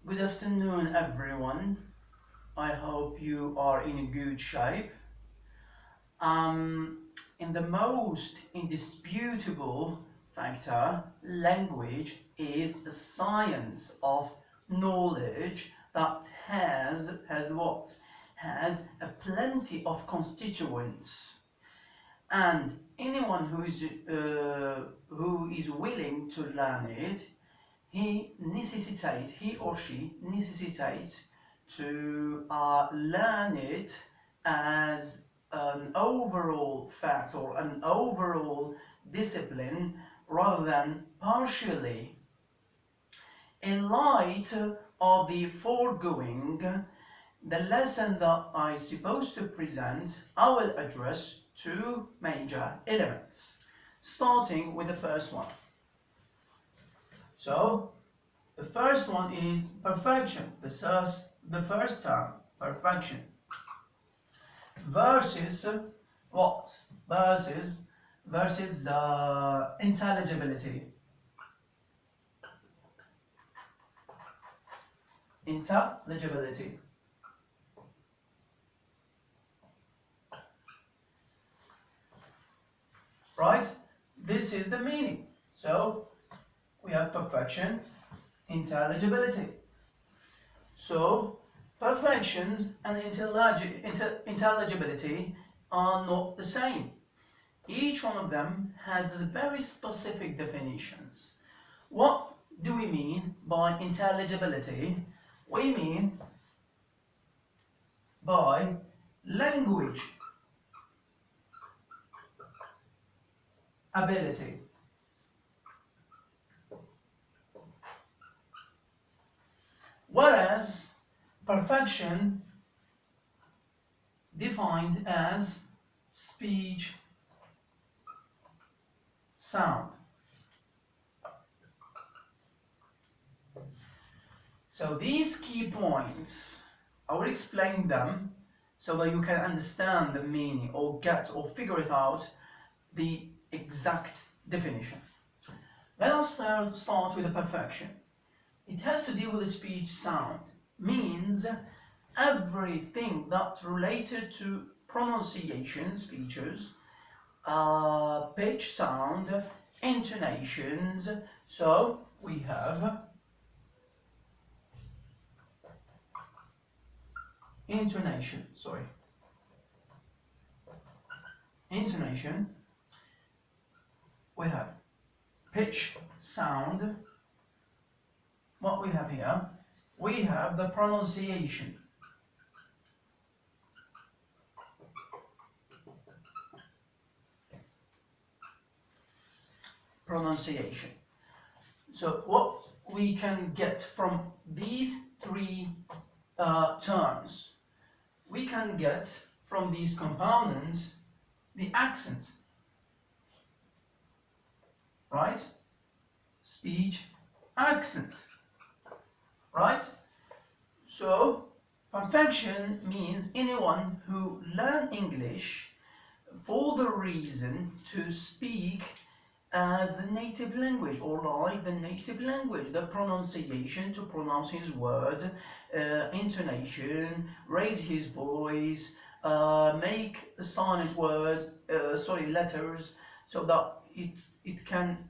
Good afternoon, everyone. I hope you are in a good shape. In the most indisputable factor, language is a science of knowledge that has what? Has a plenty of constituents, and anyone who is willing to learn it, he or she necessitates to learn it as an overall fact or an overall discipline rather than partially. In light of the foregoing, the lesson that I supposed to present, I will address two major elements, starting with the first one. So, the first one is perfection. The first term, perfection, versus what? Versus intelligibility. Intelligibility. Right? This is the meaning. So we have perfection, intelligibility. So perfections and intelligibility are not the same. Each one of them has very specific definitions. What do we mean by intelligibility? We mean by language ability. Whereas perfection defined as speech sound. So these key points, I will explain them so that you can understand the meaning or get or figure it out the exact definition. Let us start with the perfection. It has to deal with the speech sound, means everything that's related to pronunciations, features, pitch, sound, intonations. So we have intonation, we have pitch, sound. What we have here, we have the pronunciation. Pronunciation. So what we can get from these three terms, we can get from these components the accent, right? Speech accent, right? So perfection means anyone who learn English for the reason to speak as the native language or like the native language, the pronunciation, to pronounce his word, intonation, raise his voice, make silent words, letters, so that it can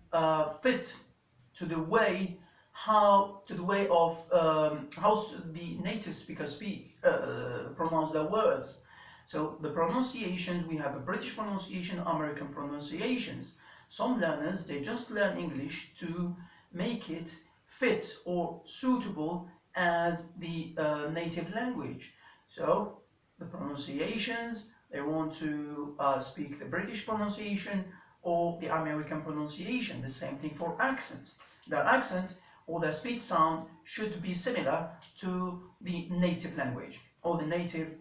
fit to the way how the native speakers pronounce their words. So the pronunciations, we have a British pronunciation, American pronunciations. Some learners, they just learn English to make it fit or suitable as the native language. So the pronunciations, they want to speak the British pronunciation or the American pronunciation. The same thing for accents. Their accent or their speech sound should be similar to the native language or the native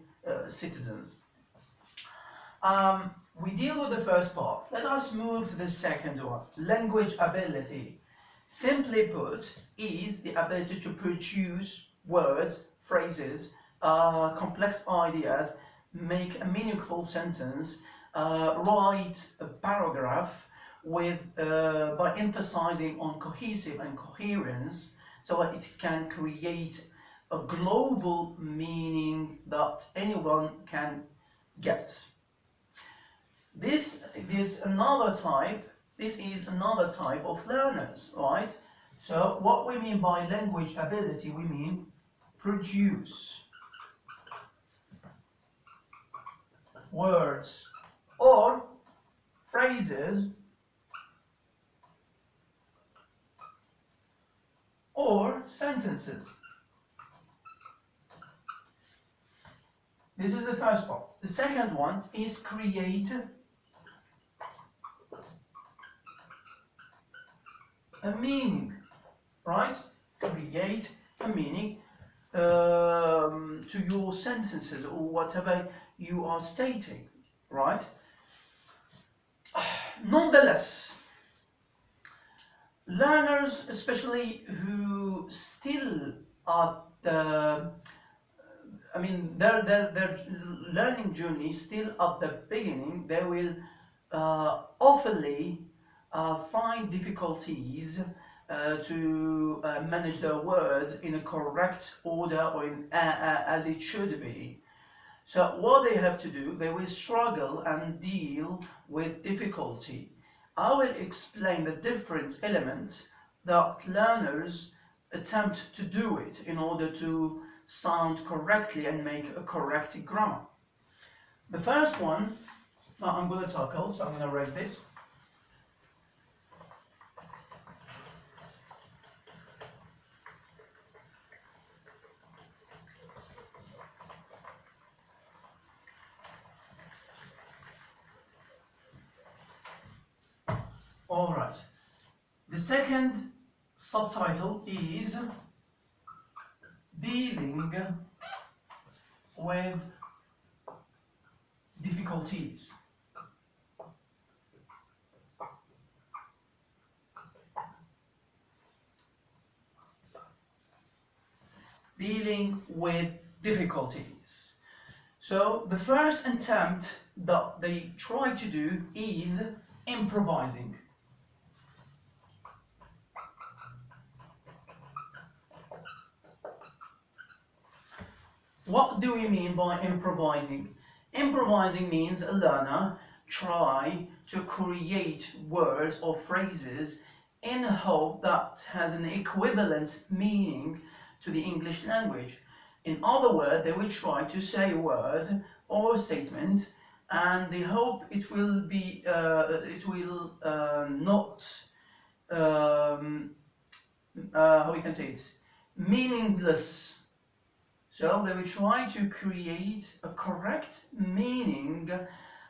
citizens. We deal with the first part. Let us move to the second one. Language ability. Simply put, is the ability to produce words, phrases, complex ideas, make a meaningful sentence, write a paragraph with by emphasizing on cohesive and coherence, so that it can create a global meaning that anyone can get. This is another type. This is another type of learners, right? So what we mean by language ability, we mean produce words or phrases or sentences. This is the first part. The second one is create a meaning, right? Create a meaning to your sentences or whatever you are stating, right? Nonetheless, learners, especially who still are the, I mean, their learning journey is still at the beginning, they will oftenly find difficulties to manage their words in a correct order or in, as it should be. So what they have to do, they will struggle and deal with difficulty. I will explain the different elements that learners attempt to do it in order to sound correctly and make a correct grammar. The first one that I'm going to tackle, so I'm going to erase this. All right. The second subtitle is dealing with difficulties. Dealing with difficulties. So the first attempt that they try to do is improvising. What do we mean by improvising? Improvising means a learner try to create words or phrases in a hope that has an equivalent meaning to the English language. In other words, they will try to say a word or a statement, and they hope it will be not how we can say it, meaningless. So they will try to create a correct meaning,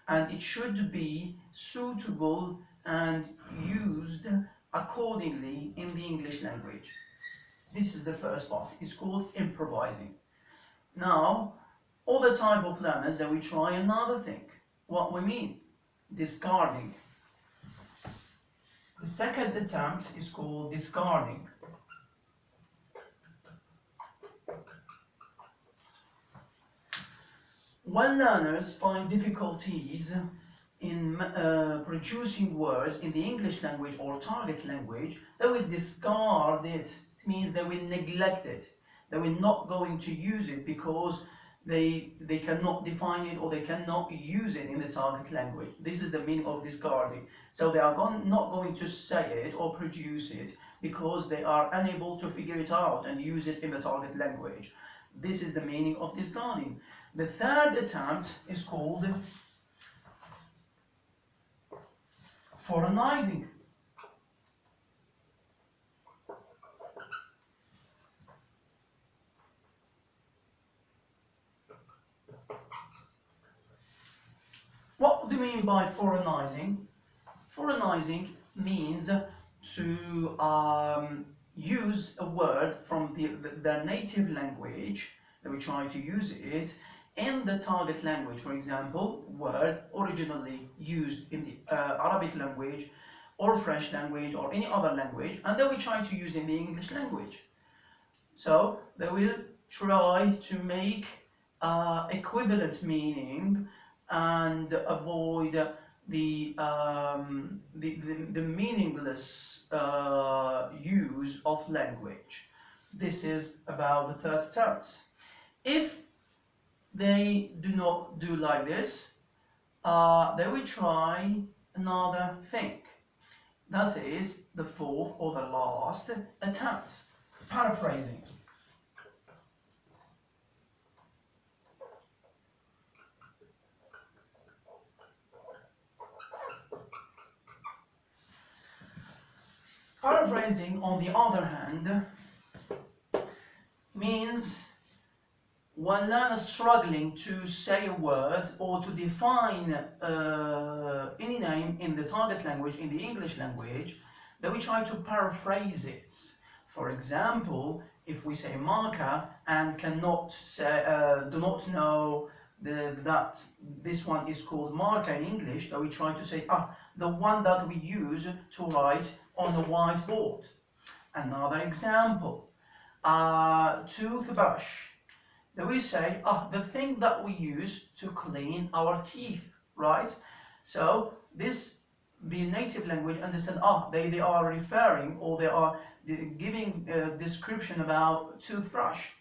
and it should be suitable and used accordingly in the English language. This is the first part. It's called improvising. Now, other type of learners, they will try another thing. What we mean? Discarding. The second attempt is called discarding. When learners find difficulties in producing words in the English language or target language, they will discard it. It means they will neglect it. They will not going to use it because they cannot define it or they cannot use it in the target language. This is the meaning of discarding. So they are not going to say it or produce it because they are unable to figure it out and use it in the target language. This is the meaning of discarding. The third attempt is called foreignizing. What do you mean by foreignizing? Foreignizing means to use a word from the native language, that we try to use it in the target language. For example, word originally used in the Arabic language or French language or any other language, and then we try to use in the English language. So they will try to make equivalent meaning and avoid the meaningless use of language. This is about the third tense. If they do not do like this, they will try another thing. That is the fourth or the last attempt. Paraphrasing. Paraphrasing, on the other hand, means one learner struggling to say a word or to define any name in the target language, in the English language, then we try to paraphrase it. For example, if we say marker and cannot say, do not know that this one is called marker in English, then we try to say, the one that we use to write on a whiteboard. Another example, toothbrush. Then we say, the thing that we use to clean our teeth, right? So this, the native language understand, they are referring, or they are giving a description about toothbrush,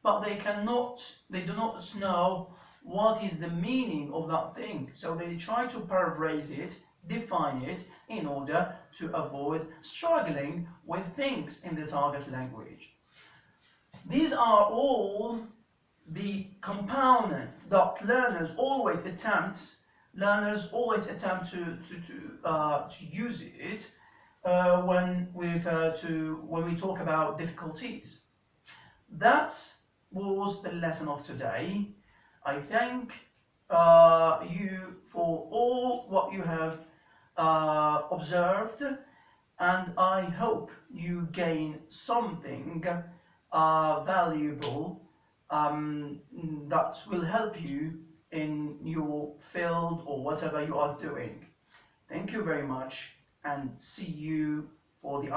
but they do not know what is the meaning of that thing. So they try to paraphrase it, define it, in order to avoid struggling with things in the target language. These are all the components that learners always attempt to use it when we talk about difficulties. That was the lesson of today. I thank you for all what you have observed, and I hope you gain something valuable that will help you in your field or whatever you are doing. Thank you very much, and see you for the